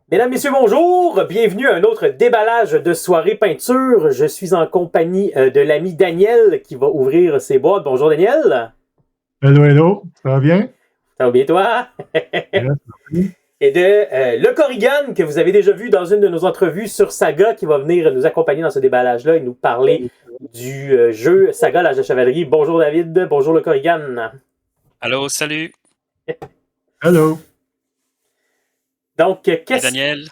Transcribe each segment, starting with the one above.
Mesdames, Messieurs, bonjour! Bienvenue à un autre déballage de soirée peinture. Je suis en compagnie de l'ami Daniel qui va ouvrir ses boîtes. Bonjour Daniel! Hello, hello, ça va bien? Ça va bien toi? Yes, merci. Et de Le Corrigan que vous avez déjà vu dans une de nos entrevues sur Saga qui va venir nous accompagner dans ce déballage-là et nous parler du jeu Saga l'âge de chevalerie. Bonjour David, bonjour Le Corrigan. Allô, salut. Hello. Donc, Et Daniel.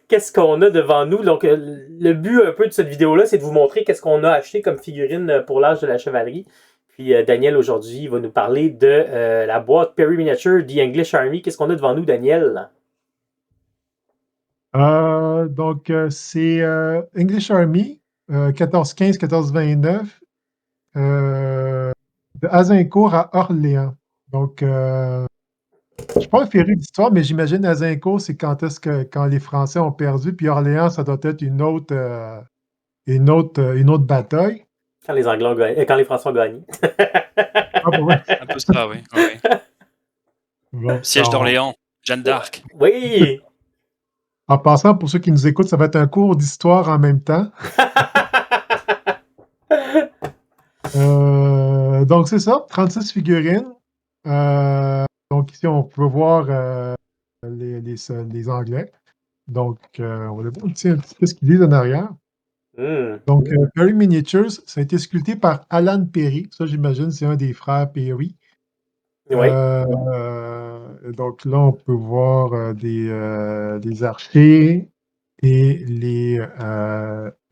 qu'est-ce qu'on a devant nous? Donc, le but un peu de cette vidéo-là, c'est de vous montrer qu'est-ce qu'on a acheté comme figurine pour l'âge de la chevalerie. Puis Daniel, aujourd'hui, va nous parler de la boîte Perry Miniature The English Army. Qu'est-ce qu'on a devant nous, Daniel? C'est English Army, 1415-1429, de Azincourt à Orléans. Donc, je suis pas un féru d'histoire, mais j'imagine Azincourt, c'est quand les Français ont perdu, puis Orléans, ça doit être une autre bataille. Quand les Anglais ont gagné, quand les Français ont gagné. Ah, bah ouais. Un peu ça, oui. Oui. Bon, Siège d'Orléans, Jeanne d'Arc. Oui! en passant, pour ceux qui nous écoutent, ça va être un cours d'histoire en même temps. Donc, c'est ça, 36 figurines. Donc, ici, on peut voir les Anglais. Donc, on va voir un petit peu ce qu'ils disent en arrière. Donc, Perry Miniatures, ça a été sculpté par Alan Perry. Ça, j'imagine, c'est un des frères Perry. Oui. Donc, là, on peut voir des archers et les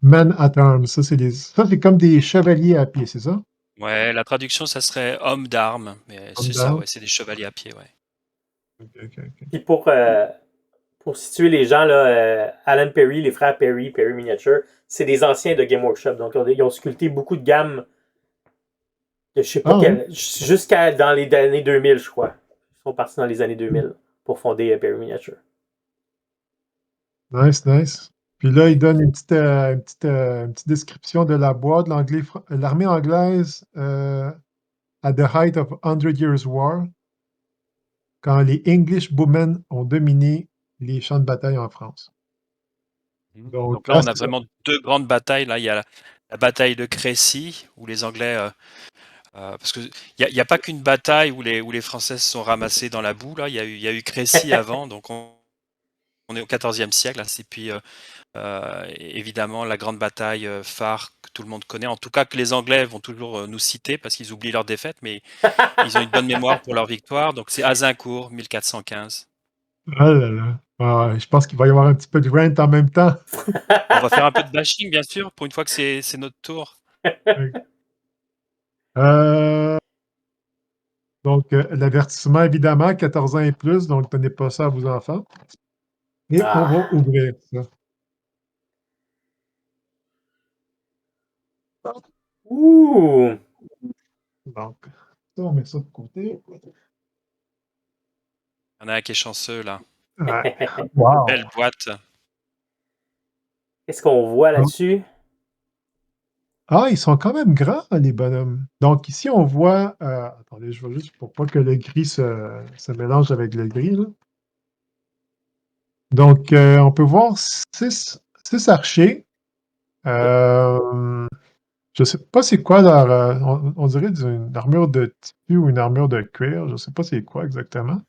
men at arms. Ça, c'est comme des chevaliers à pied, c'est ça? Ouais, la traduction, ça serait homme d'armes. Mais Hommes c'est ça, d'armes. ouais, c'est des chevaliers à pied, ouais. Ok. Puis pour situer les gens, là, Alan Perry, les frères Perry, Perry Miniature, c'est des anciens de Game Workshop. Donc, ils ont sculpté beaucoup de gammes de je sais pas Ah, oui. quelle, jusqu'à dans les années 2000, je crois. Ils sont partis dans les années 2000 pour fonder Perry Miniature. Nice, nice. Puis là, il donne une petite description de la boîte. L'armée anglaise at the height of Hundred Years' War, quand les English Bowmen ont dominé les champs de bataille en France. Donc Donc là, là, on a c'est ça. vraiment deux grandes batailles. Là, il y a la bataille de Crécy, où les Anglais... parce qu'il n'y a pas qu'une bataille où les Français se sont ramassés dans la boue. Là. Il y a eu Crécy avant, donc on est au XIVe siècle. Là. Et puis, évidemment, la grande bataille phare que tout le monde connaît, en tout cas que les Anglais vont toujours nous citer parce qu'ils oublient leur défaite, mais ils ont une bonne mémoire pour leur victoire. Donc c'est Azincourt, 1415. Ah là là. Ah, je pense qu'il va y avoir un petit peu de rent en même temps. On va faire un peu de bashing, bien sûr, pour une fois que c'est notre tour. Euh, donc, l'avertissement, évidemment, 14 ans et plus, donc donnez pas ça à vos enfants. Et on va Ah. ouvrir ça. Ouh! Donc, ça, on met ça de côté. Il y en a un qui est chanceux, là. Ouais. Wow. Belle boîte. Qu'est-ce qu'on voit là-dessus? Ah, ils sont quand même grands, les bonhommes. Donc, ici, on voit. Attendez, je vais juste pour pas que le gris se mélange avec le gris, là. Donc, on peut voir six archers. Je sais pas c'est quoi leur. On dirait une armure de tissu ou une armure de cuir. Je sais pas c'est quoi exactement.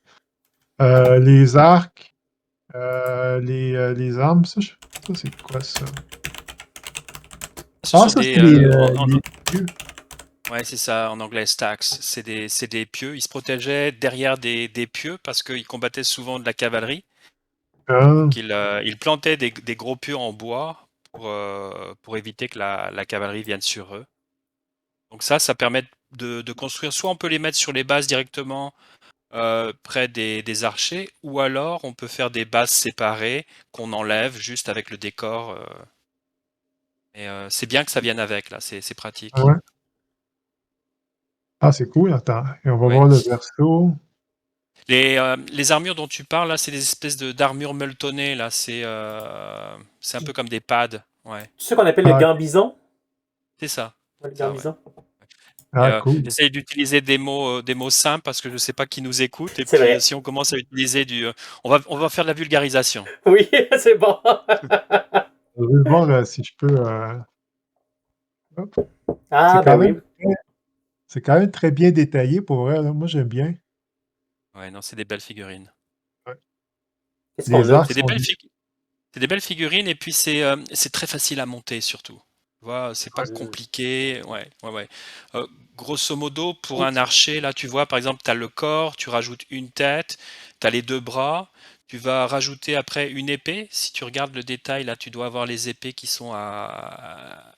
Les arcs, les armes, ça, c'est quoi ça? Ce Ah, sont ça, c'est des... les pieux. Ouais, c'est ça, en anglais, stacks. C'est des pieux. Ils se protégeaient derrière des pieux parce qu'ils combattaient souvent de la cavalerie. Ah, Donc, ils plantaient des gros pieux en bois pour éviter que la cavalerie vienne sur eux. Donc ça permet de construire. Soit on peut les mettre sur les bases directement près des archers, ou alors on peut faire des bases séparées qu'on enlève juste avec le décor. Et c'est bien que ça vienne avec, là, c'est pratique. ouais. Ah, c'est cool, attends. Et on va Ouais. voir le verso. Les armures dont tu parles, là, c'est des espèces d'armures molletonnées, là, c'est un peu comme des pads. Ouais, C'est ce qu'on appelle le Ah, gambison? c'est ça. Ouais, le Ça, ouais. gambison. Ah, cool. J'essaye d'utiliser des mots simples parce que je ne sais pas qui nous écoute. Et C'est puis, vrai. si on commence à utiliser on va faire de la vulgarisation. Oui, c'est bon. Je vais voir si je peux. Hop. C'est Ah, ben quand oui. même, c'est quand même très bien détaillé pour vrai, là. Moi, j'aime bien. Ouais, non, c'est des belles figurines. Ouais. Qu'est-ce qu'on Les a? arcs C'est des sont belles bien. C'est des belles figurines et puis c'est très facile à monter surtout. Tu vois, c'est pas Hmm. compliqué. Ouais, ouais, ouais. Grosso modo, pour un archer, là, tu vois, par exemple, tu as le corps, tu rajoutes une tête, tu as les deux bras, tu vas rajouter après une épée. Si tu regardes le détail, là, tu dois avoir les épées qui sont Si, à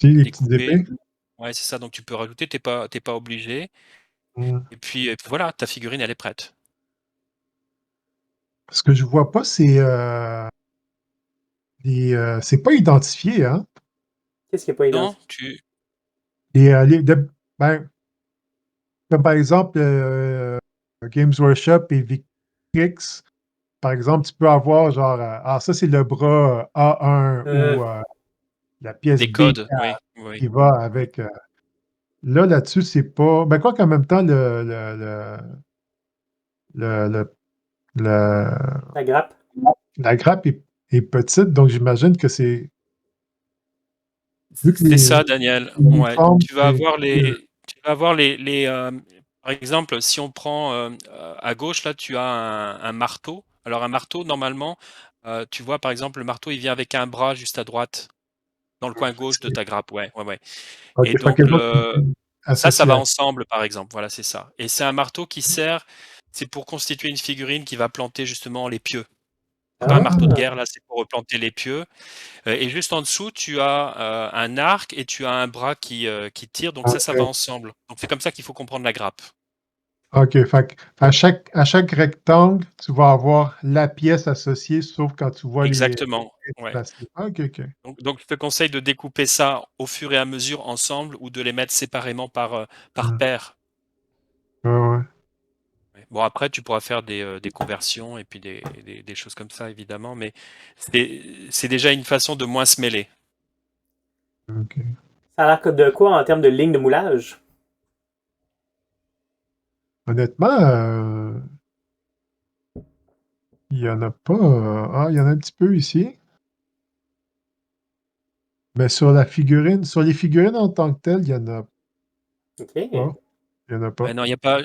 les petites découper. épées. Ouais, c'est ça, donc tu peux rajouter, t'es pas obligé. Hmm. Et puis voilà, ta figurine, elle est prête. Ce que je vois pas, c'est c'est pas identifié, hein? Qu'est-ce qui n'est pas Non, identifié? Les, ben, comme par exemple, Games Workshop et Victrix, par exemple, tu peux avoir genre, ah, ça c'est le bras A1 Hmm. ou la pièce des codes, B4 oui, oui, qui va oui. avec. Là, là-dessus, c'est pas. Ben, quoi qu'en même temps, le, le- le- La grappe. la grappe est petite, donc j'imagine que c'est. Vu que C'est ça, Daniel. Ouais. l'uniforme, Tu vas avoir par exemple, si on prend à gauche, là, tu as un marteau. Alors, un marteau, normalement, tu vois, par exemple, le marteau, il vient avec un bras juste à droite, dans le coin gauche de ta grappe. Ouais, ouais, ouais. OK, Et fait que donc, l'autre ça associé va à. ensemble, par exemple. Voilà, c'est ça. Et c'est un marteau qui sert, c'est pour constituer une figurine qui va planter justement les pieux. C'est pas un marteau de Ah, guerre, là, c'est pour planter les pieux. Et juste en dessous, tu as un arc et tu as un bras qui tire, donc ça va OK. ensemble. Donc c'est comme ça qu'il faut comprendre la grappe. OK, fait que à chaque rectangle, tu vas avoir la pièce associée, sauf quand tu vois les Exactement. Ouais. placés. OK, OK. Donc je te conseille de découper ça au fur et à mesure ensemble ou de les mettre séparément par Mmh. paire. Ouais, ouais. Ouais. Bon, après, tu pourras faire des conversions et puis des choses comme ça, évidemment, mais c'est déjà une façon de moins se mêler. OK. Ça a l'air de quoi en termes de ligne de moulage? Honnêtement, il y en a pas. Ah, il y en a un petit peu ici. Mais sur les figurines en tant que telles, il y en a pas. OK. Il y en a Ouais, pas. non, il y a pas.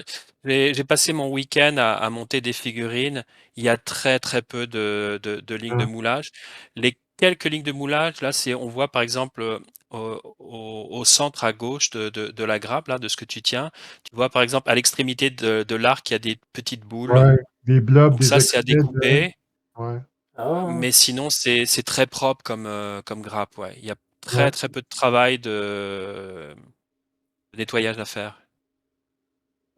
J'ai passé mon week-end à monter des figurines. Il y a très très peu de lignes de Ah, moulage. Les quelques lignes de moulage, là, on voit par exemple au centre à gauche de la grappe, là, de ce que tu tiens. Tu vois par exemple à l'extrémité de l'arc, il y a des petites boules. ouais, des blobs, Donc des ça, c'est à extraits de. découper. Ouais, Ah. Mais sinon, c'est très propre comme grappe. Ouais. Il y a très ouais. très peu de travail de nettoyage à faire.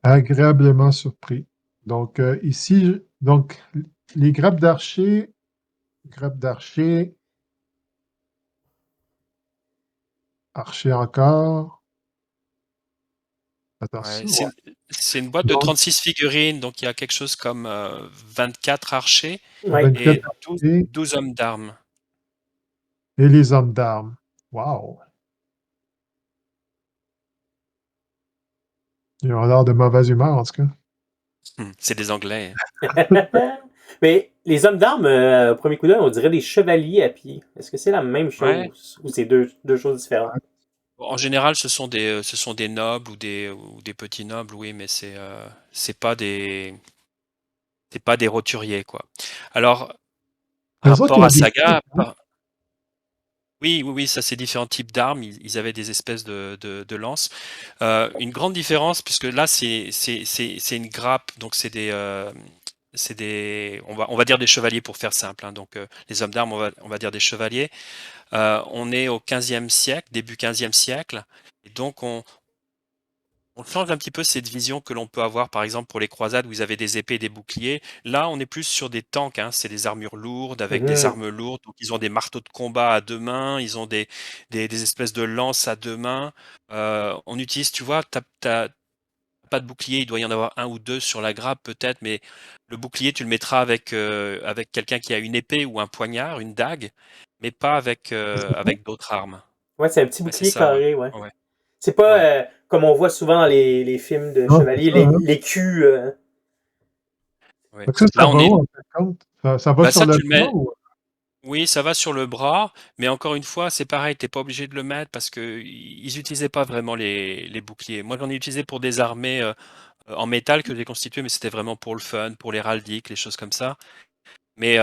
Agréablement surpris. Donc, ici, donc, les grappes d'archer, archer encore. Attends, Ouais, ça, ouais. c'est une boîte de Donc, 36 figurines, donc il y a quelque chose comme 24 archers Ouais. 24 et archers 12 hommes d'armes. et les hommes d'armes. Wow! Ils ont l'air de mauvaise humeur, en tout cas. C'est des Anglais. Mais les hommes d'armes, au premier coup d'œil, on dirait des chevaliers à pied. Est-ce que c'est la même Ouais. chose ou c'est deux choses différentes? En général, ce sont des nobles ou des petits nobles, oui, mais c'est pas des roturiers, quoi. Alors, Eux autres, ils rapport ont à des Saga, titres, hein? oui, oui, oui, ça c'est différents types d'armes. Ils avaient des espèces de lances. Une grande différence, puisque là c'est une grappe, donc on va dire des chevaliers pour faire simple, hein. Donc les hommes d'armes, on va dire des chevaliers. On est au 15e siècle, début 15e siècle, et donc on change un petit peu cette vision que l'on peut avoir, par exemple, pour les croisades où ils avaient des épées et des boucliers. Là, on est plus sur des tanks, hein. C'est des armures lourdes avec des Mhm. armes lourdes. Donc, ils ont des marteaux de combat à deux mains, ils ont des espèces de lances à deux mains. On utilise, tu vois, t'as pas de bouclier, il doit y en avoir un ou deux sur la grappe peut-être, mais le bouclier, tu le mettras avec quelqu'un qui a une épée ou un poignard, une dague, mais pas C'est ça? avec d'autres armes. Ouais, c'est un petit Ouais, c'est bouclier ça, ouais. carré, ouais. Ouais, C'est pas ouais. comme on voit souvent dans les films de Non, c'est chevaliers, ça, hein. l'écu. Ouais. Donc ça Là, va on est. où, en fin de compte? Ça va Bah, sur ça, le tu le bras mets. ou... Oui, ça va sur le bras, mais encore une fois, c'est pareil, t'es pas obligé de le mettre parce que ils utilisaient pas vraiment les boucliers. Moi, j'en ai utilisé pour des armées en métal que j'ai constituées, mais c'était vraiment pour le fun, pour l'héraldique, les choses comme ça. Mais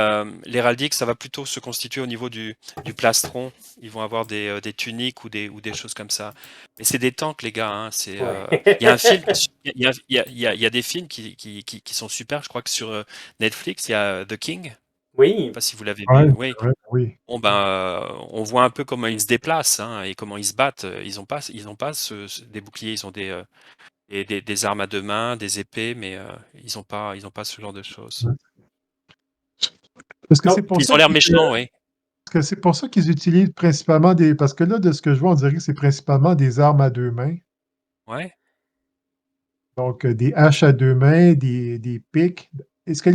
l'héraldique, ça va plutôt se constituer au niveau du plastron. Ils vont avoir des tuniques ou des choses comme ça. Mais c'est des tanks, les gars, hein. Ouais. Il y a un film, il y a des films qui sont super. Je crois que sur Netflix, il y a The King. Je sais Oui. pas si vous l'avez Ouais, vu. c'est Oui. vrai, oui. Bon ben, on voit un peu comment ils se déplacent, hein, et comment ils se battent. Ils ont pas des boucliers, ils ont des armes à deux mains, des épées, mais ils ont pas ce genre de choses. Parce que c'est Non, pour Ils ça ont l'air méchants, oui. qu'ils utilisent principalement des... Parce que là, de ce que je vois, on dirait que c'est principalement des armes à deux mains. Ouais. Donc, des haches à deux mains, des pics. Est-ce que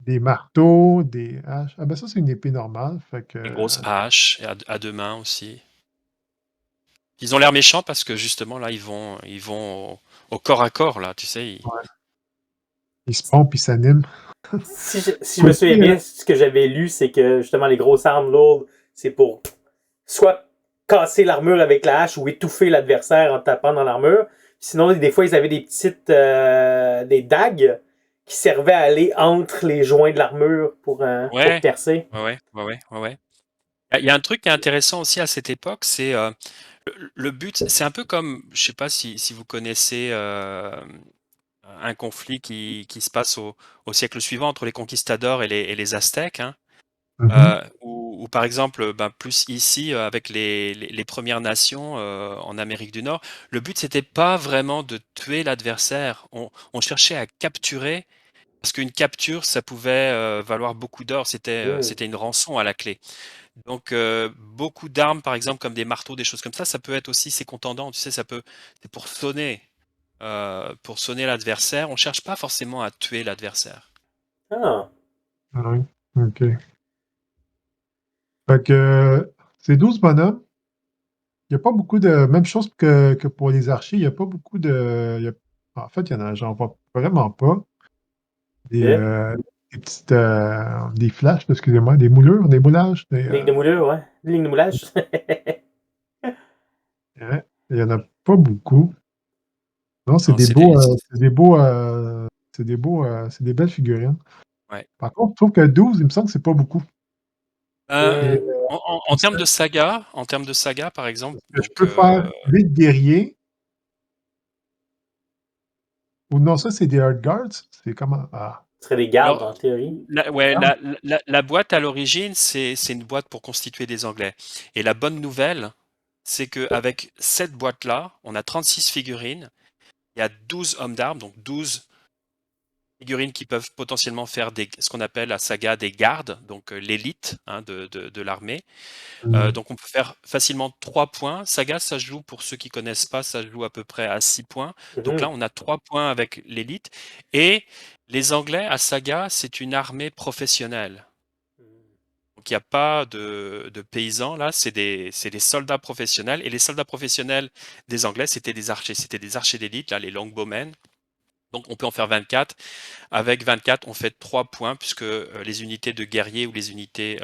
des marteaux, des haches? Ah ben ça, c'est une épée normale. Fait que... Des grosses haches à deux mains aussi. Ils ont l'air méchants parce que justement là, ils vont au corps à corps là, tu sais. ouais, ils se pompent, ils s'animent. si je me souviens bien, ce que j'avais lu, c'est que justement les grosses armes lourdes, c'est pour soit casser l'armure avec la hache ou étouffer l'adversaire en tapant dans l'armure. Sinon, des fois, ils avaient des petites des dagues qui servaient à aller entre les joints de l'armure pour Ouais, percer. ouais. Il y a un truc qui est intéressant aussi à cette époque, c'est le but. C'est un peu comme, je sais pas si vous connaissez un conflit qui se passe au siècle suivant entre les conquistadors et les Aztèques, hein. Mhm. Ou par exemple, ben, plus ici avec les Premières Nations en Amérique du Nord, le but c'était pas vraiment de tuer l'adversaire, on cherchait à capturer, parce qu'une capture ça pouvait valoir beaucoup d'or, Mm. c'était une rançon à la clé. Donc beaucoup d'armes par exemple comme des marteaux, des choses comme ça peut être aussi c'est contendant, tu sais, c'est pour sonner l'adversaire. On cherche pas forcément à tuer l'adversaire. Ah. Ouais, OK. Fait que c'est 12 bonhommes. Il n'y a pas beaucoup de... Même chose que pour les archers, il n'y a pas beaucoup de... En fait, il y en a, j'en vois vraiment pas. Des, Ok. des petites... des flashs, excusez-moi, des moulures, des moulages. Ligne de moulure, ouais. Ligne de moulage. Ouais, il n'y en a pas beaucoup. Non, Non, c'est des. c'est des belles figurines. Ouais. Par contre, je trouve que 12, il me semble que c'est pas beaucoup. Et, Euh, en termes de saga, par exemple, je donc peux faire 8 guerriers, ou non, ça, c'est des Earth Guards. C'est comment? Ah, Ce serait des gardes, alors en théorie. ouais, regarde. la boîte à l'origine, c'est une boîte pour constituer des Anglais. Et la bonne nouvelle, c'est qu'avec cette boîte-là, on a 36 figurines, il y a 12 hommes d'armes, donc 12 figurines qui peuvent potentiellement faire ce qu'on appelle la saga des gardes, donc l'élite, hein, de l'armée. Hmm. Donc on peut faire facilement 3 points. Saga, ça se joue, pour ceux qui connaissent pas, ça se joue à peu près à 6 points. Donc là, Mhm. on a 3 points avec l'élite. Et les Anglais, à Saga, c'est une armée professionnelle. Donc il n'y a pas de paysans là, c'est des soldats professionnels. Et les soldats professionnels des Anglais, c'était des archers d'élite, là, les longbowmen. Donc on peut en faire 24. Avec 24, on fait 3 points, puisque les unités de guerriers ou les unités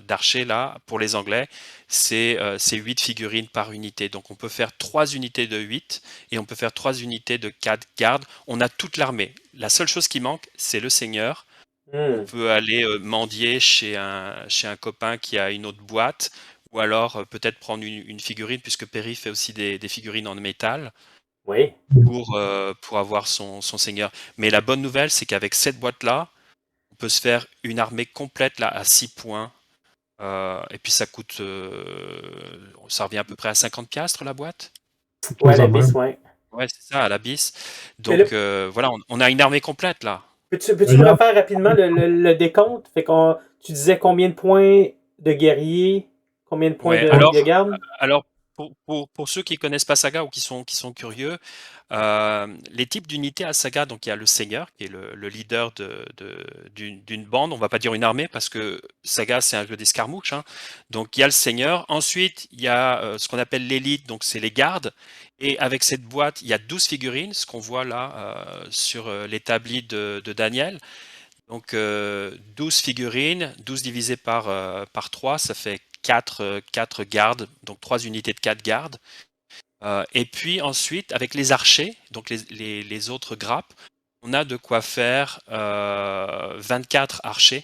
d'archers, là, pour les Anglais, c'est 8 figurines par unité. Donc on peut faire 3 unités de 8 et on peut faire 3 unités de 4 gardes. On a toute l'armée. La seule chose qui manque, c'est le seigneur. On Mm. peut aller mendier chez un copain qui a une autre boîte, ou alors peut-être prendre une figurine, puisque Perry fait aussi des figurines en métal Oui. pour avoir son seigneur. Mais la bonne nouvelle, c'est qu'avec cette boîte-là, on peut se faire une armée complète là, à 6 points. Et puis ça coûte, ça revient à peu près à 50 piastres la boîte. Quelque Ouais, chose de la bis, même. ouais. Ouais, c'est ça, à la bis. Mais là, Donc voilà, on a une armée complète là. peux-tu me D'ailleurs, refaire rapidement le décompte? Tu disais combien de points de guerrier, combien de points Ouais, de garde? alors pour ceux qui connaissent pas Saga ou qui sont curieux, les types d'unités à Saga, donc il y a le seigneur qui est le leader d'une bande, on va pas dire une armée parce que Saga c'est un jeu d'escarmouche, hein. Donc il y a le seigneur. Ensuite il y a ce qu'on appelle l'élite, donc c'est les gardes. Et avec cette boîte, il y a 12 figurines, ce qu'on voit là sur l'établi de Daniel. Donc 12 figurines, 12 divisé par 3, ça fait 4 gardes, donc 3 unités de 4 gardes. Et puis ensuite, avec les archers, donc les autres grappes, on a de quoi faire 24 archers.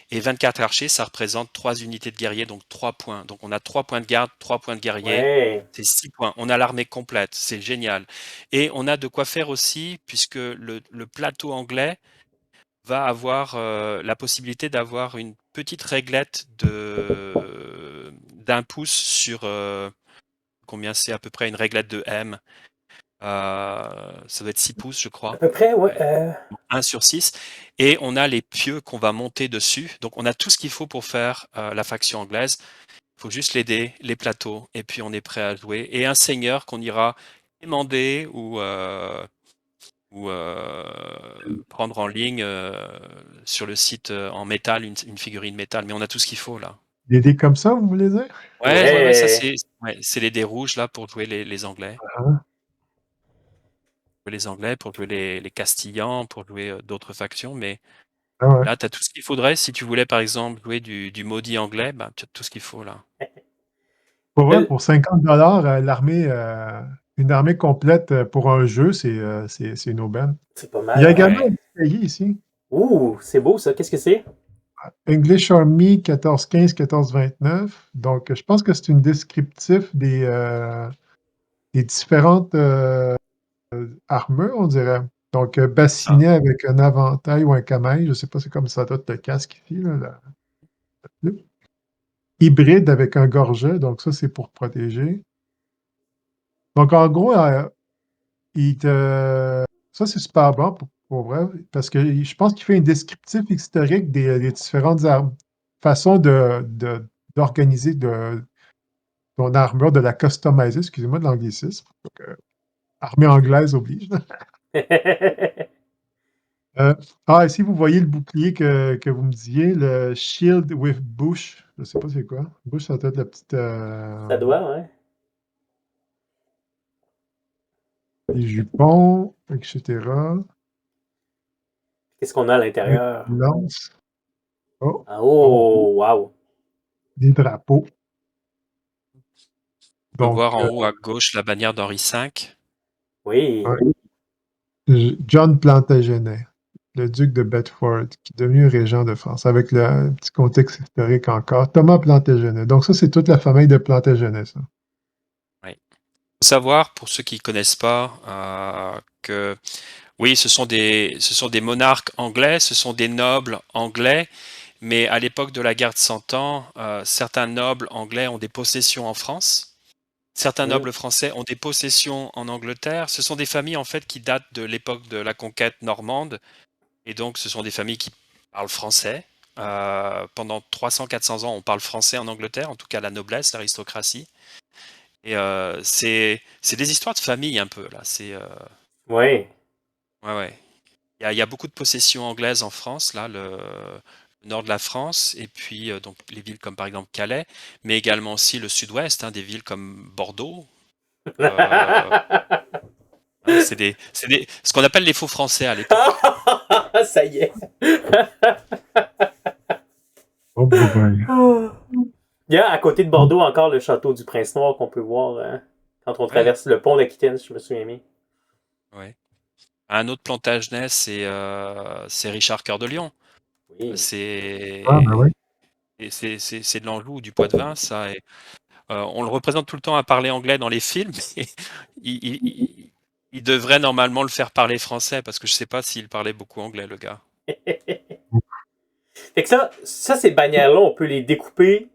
Et 24 archers, ça représente 3 unités de guerriers, donc 3 points. Donc on a 3 points de garde, 3 points de guerrier, Ouais. c'est 6 points. On a l'armée complète, c'est génial. Et on a de quoi faire aussi, puisque le plateau anglais va avoir la possibilité d'avoir une petite réglette d'un pouce sur combien c'est à peu près une réglette de M. Ça va être 6 pouces, je À crois. peu près, ouais. Ouais. 1 sur 6. Et on a les pieux qu'on va monter dessus. Donc on a tout ce qu'il faut pour faire la faction anglaise. Il faut juste les dés, les plateaux, et puis on est prêt à jouer. Et un seigneur qu'on ira émander ou prendre en ligne sur le site en métal, une figurine métal. Mais on a tout ce qu'il faut là. Des dés comme ça, vous voulez dire? Ouais, ça Ouais. c'est les dés rouges là pour jouer les Anglais. Ah, Jouer les Anglais, pour jouer les Castillans, pour jouer d'autres factions. Mais ah ouais. là, tu as tout ce qu'il faudrait. Si tu voulais par exemple jouer du maudit anglais, ben, tu as tout ce qu'il faut là. Pour vrai, Là, pour 50 $, une armée complète pour un jeu, c'est une aubaine. c'est pas Il y mal, a hein? également Ouais. un petit pays ici. Ouh, c'est beau ça. Qu'est-ce que c'est? English Army 1415-1429. Donc, je pense que c'est une descriptif des différentes armures, on dirait. Donc, Ah, bassinet avec un avantail ou un camail. Je ne sais pas, c'est comme ça doit être le casque ici. Là, hybride avec un gorget. Donc, ça, c'est pour protéger. Donc, en gros, ça, c'est super bon pour vrai, parce que je pense qu'il fait un descriptif historique des différentes façons d'organiser ton armure, de la customiser, excusez-moi de l'anglicisme. Donc, armée anglaise oblige. Ici, vous voyez le bouclier que vous me disiez, le Shield with Bush. Je ne sais pas c'est quoi. Bush, ça doit être la petite. Ça doit, ouais. Les jupons, etc. Qu'est-ce qu'on a à Des l'intérieur? lances. Oh, Ah, oh, oh, wow. des drapeaux. tu peux Donc, voir en haut à gauche la bannière d'Henri V. Oui. ouais. John Plantagenet, le duc de Bedford, qui est devenu régent de France, avec le petit contexte historique encore. Thomas Plantagenet. Donc, ça, c'est toute la famille de Plantagenet, ça. Ouais. Faut savoir, pour ceux qui ne connaissent pas, que oui, ce sont des monarques anglais, ce sont des nobles anglais, mais à l'époque de la guerre de 100 ans, certains nobles anglais ont des possessions en France, certains Hmm. nobles français ont des possessions en Angleterre. Ce sont des familles en fait qui datent de l'époque de la conquête normande, et donc ce sont des familles qui parlent français. Pendant 300-400 ans, on parle français en Angleterre, en tout cas la noblesse, l'aristocratie. Et c'est des histoires de famille un peu là. Oui. Ouais, ouais. Il y a beaucoup de possessions anglaises en France, là, le nord de la France, et puis donc les villes comme par exemple Calais, mais également aussi le sud-ouest, hein, des villes comme Bordeaux. Euh, hein, ce qu'on appelle les faux français à l'époque. Ça y est. Oh boy. Il y a à côté de Bordeaux encore le château du Prince-Noir qu'on peut voir hein, quand on Ouais, traverse le pont d'Aquitaine, si je me souviens bien. ouais. Un autre Plantagenet, c'est Richard Cœur de Lion. Oui. Ah, ben oui. C'est de l'Anjou ou du Poitou-Vin, ça. Et, on le représente tout le temps à parler anglais dans les films, mais il devrait normalement le faire parler français, parce que je sais pas s'il parlait beaucoup anglais, le gars. Fait que ça ces bannières-là, on peut les découper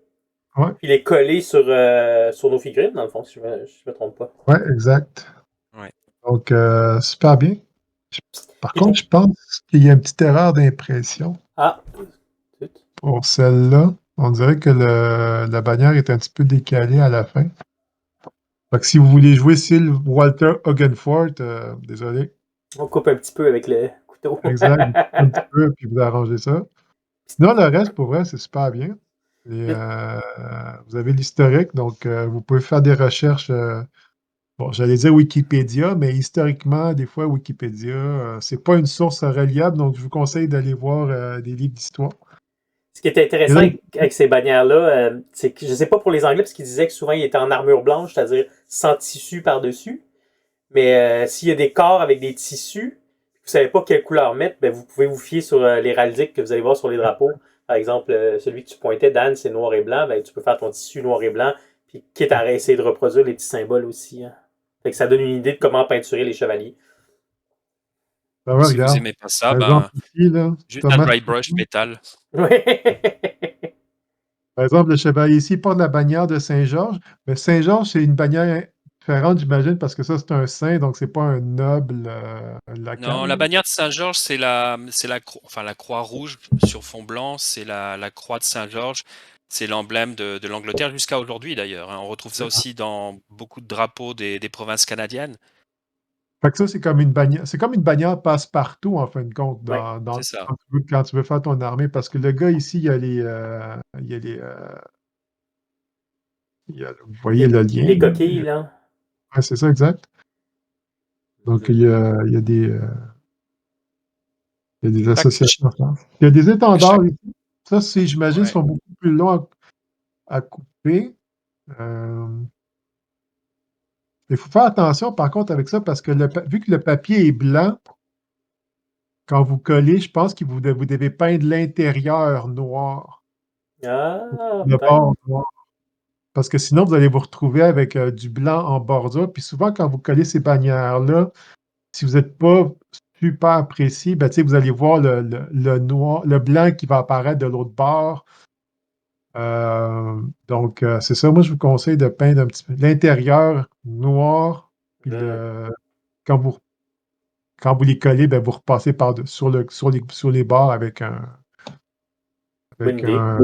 Ouais, puis les coller sur nos figurines, dans le fond, si je me trompe pas. ouais, exact. Ouais. Donc, super bien. Par Et- contre, je pense qu'il y a une petite erreur d'impression Ah, zut. pour celle-là. On dirait que la bannière est un petit peu décalée à la fin. Fait que si vous voulez jouer style Walter Ogenfort, désolé. On coupe un petit peu avec le couteau. Exact, vous coupez un petit peu, puis vous arrangez ça. Sinon, le reste, pour vrai, c'est super bien. Et, vous avez l'historique, donc vous pouvez faire des recherches. Bon, j'allais dire Wikipédia, mais historiquement, des fois, Wikipédia, c'est pas une source reliable, donc je vous conseille d'aller voir des livres d'histoire. Ce qui est Et intéressant là, avec ces bannières-là, c'est que je ne sais pas pour les Anglais, parce qu'ils disaient que souvent ils étaient en armure blanche, c'est-à-dire sans tissu par-dessus. Mais s'il y a des corps avec des tissus, vous ne savez pas quelle couleur mettre, ben vous pouvez vous fier sur l'héraldique que vous allez voir sur les drapeaux. Par exemple, celui que tu pointais, Dan, c'est noir et blanc. Ben, tu peux faire ton tissu noir et blanc, puis quitte à essayer de reproduire les petits symboles aussi. Hein. Fait que ça donne une idée de comment peinturer les chevaliers. ben ouais, Si vous regarde, aimez pas ça, par exemple, ben, ici, là, juste un Thomas, dry brush métal. Ouais. par exemple, le chevalier ici porte la bannière de Saint-Georges, mais Saint-Georges, c'est une bannière différente, j'imagine, parce que ça, c'est un saint, donc c'est pas un noble Non, local. la bannière de Saint-Georges, enfin, la croix rouge sur fond blanc, c'est la croix de Saint-Georges. C'est l'emblème de l'Angleterre jusqu'à aujourd'hui d'ailleurs. Hein. On retrouve ça aussi dans beaucoup de drapeaux des provinces canadiennes. Fait que ça, c'est comme une bannière passe-partout, en fin de compte, Ouais. C'est ça. quand tu veux faire ton armée, parce que le gars ici, vous voyez le lien, Les là. coquilles, là. Ouais, c'est ça, exact. Donc, il y a des Tac, associations à faire. Il y a des étendards chaque, ici. Ça, j'imagine, ouais. sont beaucoup plus longs à couper. Euh, Il faut faire attention, par contre, avec ça, parce que vu que le papier est blanc, quand vous collez, je pense que vous devez peindre l'intérieur noir, Ah, le peut-être. bord noir. Parce que sinon, vous allez vous retrouver avec du blanc en bordure. Puis souvent, quand vous collez ces bannières-là, si vous n'êtes pas super précis, ben, tu sais, vous allez voir le noir, le blanc qui va apparaître de l'autre bord. Donc, c'est ça. Moi, je vous conseille de peindre un petit peu l'intérieur noir. Puis Mhm. quand vous, quand vous les collez, ben, vous repassez sur les bords Bonne avec idée. un,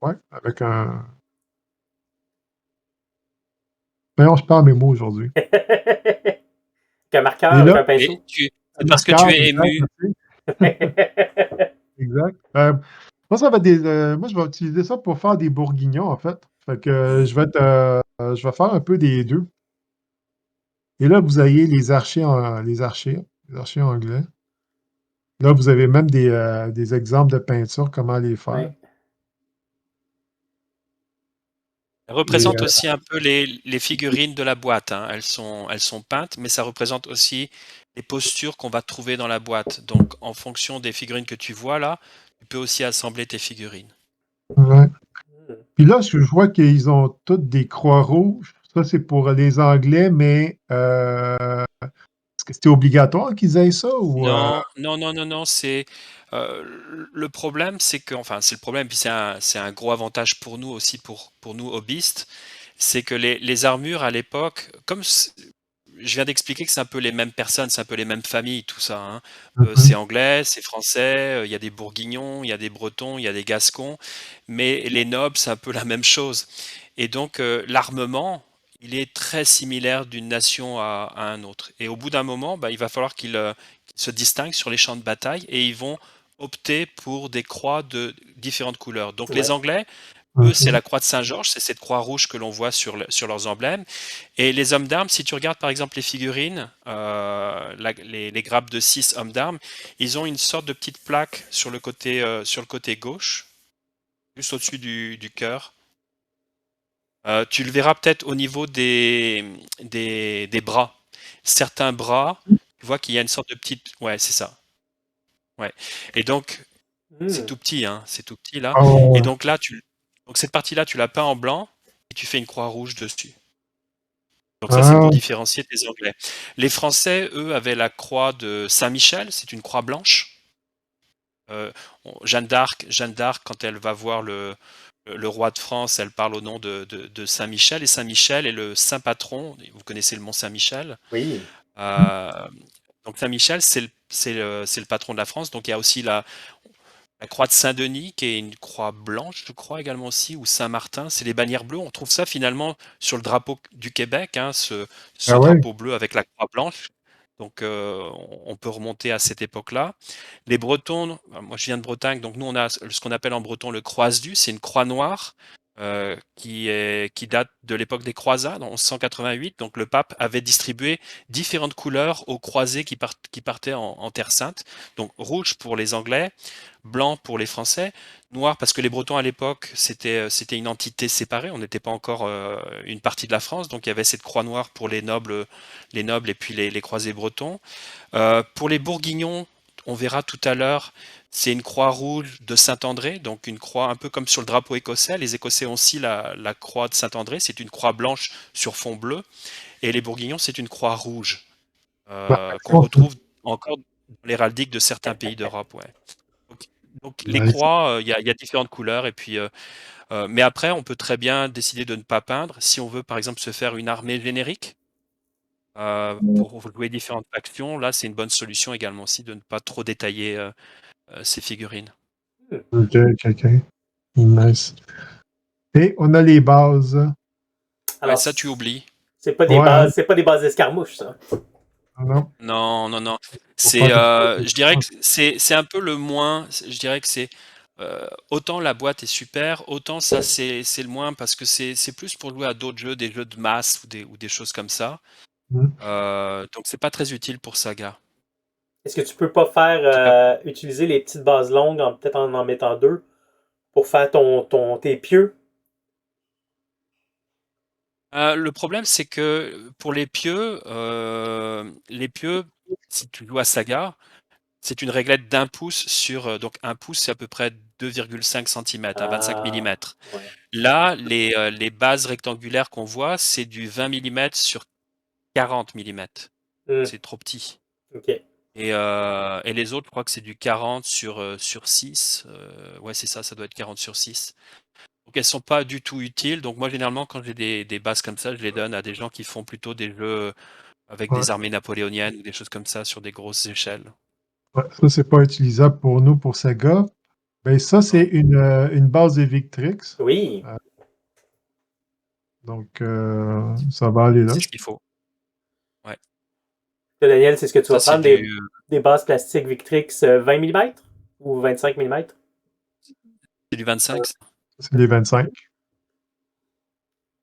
ouais, avec un. Voyons, je perds mes mots aujourd'hui. Qu'un marqueur Et avec là, un Mais pinceau. un c'est parce que tu marqueur, es exact, ému. merci. Exact. Moi, moi, je vais utiliser ça pour faire des bourguignons, en fait. Fait que je vais faire un peu des deux. Et là, vous avez les archers anglais. Là, vous avez même des exemples de peinture, comment les faire. Ouais. Elle Et, représente aussi un peu les figurines de la boîte. Hein. Elles sont peintes, mais ça représente aussi les postures qu'on va trouver dans la boîte. Donc, en fonction des figurines que tu vois là, tu peux aussi assembler tes figurines. ouais. Mhm. Puis là, je vois qu'ils ont toutes des croix rouges. Ça, c'est pour les Anglais, mais est-ce que c'était obligatoire qu'ils aient ça ou Non, non, non, non, non. Le problème, c'est que, enfin, c'est le problème, puis c'est un gros avantage pour nous aussi, pour nous hobbyistes, c'est que les armures à l'époque, je viens d'expliquer que c'est un peu les mêmes personnes, c'est un peu les mêmes familles, tout ça. Hein. C'est Mhm. anglais, c'est français, il y a des Bourguignons, il y a des Bretons, il y a des Gascons, mais les nobles, c'est un peu la même chose. Et donc, l'armement, il est très similaire d'une nation à un autre. Et au bout d'un moment, bah, il va falloir qu'ils se distinguent sur les champs de bataille et ils vont opter pour des croix de différentes couleurs. Donc, les Ouais. Anglais, eux, c'est Mhm. la croix de Saint-Georges, c'est cette croix rouge que l'on voit sur leurs emblèmes. Et les hommes d'armes, si tu regardes par exemple les figurines, les grappes de 6 hommes d'armes, ils ont une sorte de petite plaque sur le côté gauche, juste au-dessus du cœur. Tu le verras peut-être au niveau des bras. Certains bras, tu vois qu'il y a une sorte de petite. Ouais, c'est ça. Ouais. Et donc, c'est Mhm. tout petit, hein, c'est tout petit là. Ah, Et ouais, donc là, donc cette partie-là, tu la peins en blanc et tu fais une croix rouge dessus. Donc ça, c'est pour ouais. différencier des Anglais. Les Français, eux, avaient la croix de Saint-Michel, c'est une croix blanche. Euh, Jeanne d'Arc, quand elle va voir le roi de France, elle parle au nom de Saint-Michel. Et Saint-Michel est le saint patron. Vous connaissez le mont Saint-Michel. Oui. Euh, donc Saint-Michel, c'est le patron de la France. Donc il y a aussi La croix de Saint-Denis, qui est une croix blanche, je crois également aussi, ou Saint-Martin, c'est les bannières bleues. On trouve ça finalement sur le drapeau du Québec, hein, ce Ah ouais? drapeau bleu avec la croix blanche. Donc on peut remonter à cette époque-là. Les Bretons, moi je viens de Bretagne, donc nous on a ce qu'on appelle en breton le croise-du, c'est une croix noire qui date de l'époque des croisades, en 1188. Donc le pape avait distribué différentes couleurs aux croisés qui partaient en Terre Sainte. Donc rouge pour les Anglais, blanc pour les Français, noir parce que les Bretons à l'époque c'était une entité séparée, on n'était pas encore une partie de la France, donc il y avait cette croix noire pour les nobles et puis les croisés bretons. Pour les Bourguignons, on verra tout à l'heure, c'est une croix rouge de Saint-André, donc une croix un peu comme sur le drapeau écossais. Les Écossais ont aussi la croix de Saint-André, c'est une croix blanche sur fond bleu, et les Bourguignons, c'est une croix rouge Ben, qu'on retrouve encore dans l'héraldique de certains pays d'Europe. Ouais. Donc, donc les ben, croix, il y a différentes couleurs, et puis, mais après, on peut très bien décider de ne pas peindre si on veut, par exemple, se faire une armée générique. Pour jouer différentes factions, là, c'est une bonne solution également aussi de ne pas trop détailler ces figurines. ok, ok, ok. Nice. Et on a les bases. Ouais, Alors, ça, tu oublies. Ouais, hein? c'est pas des bases d'escarmouches, ça. Non, Non, non, non. faut faire des Je dirais que c'est un peu le moins. Je dirais que c'est autant la boîte est super, autant ça c'est le moins parce que c'est plus pour jouer à d'autres jeux, des jeux de masse ou des choses comme ça. Hmm. Donc c'est pas très utile pour Saga. Est-ce que tu peux pas faire C'est pas. utiliser les petites bases longues, peut-être en mettant deux, pour faire tes pieux? Le problème, c'est que pour les pieux, si tu joues à Saga, c'est une réglette d'un pouce sur. Donc un pouce, c'est à peu près 2,5 cm, 25 Ah, millimètres. ouais. Là, les bases rectangulaires qu'on voit, c'est du 20 millimètres sur 40 millimètres. Hmm, C'est trop petit. ok. Et les autres, je crois que c'est du 40 sur 6. Ouais, c'est ça, ça doit être 40 sur 6. Donc elles sont pas du tout utiles. Donc moi, généralement, quand j'ai des bases comme ça, je les donne à des gens qui font plutôt des jeux avec Ouais, des armées napoléoniennes ou des choses comme ça sur des grosses échelles. ouais. Ça, c'est pas utilisable pour nous, pour Saga. Ben, ça, c'est Non. une base de Victrix. Oui. Euh, donc, ça va aller là. C'est ce qu'il faut. Ouais. Toi, Daniel, c'est ce que tu vas Ça, c'est prendre du, des bases plastiques Victrix 20 mm ou 25 mm? c'est du 25. Ça. C'est les 25.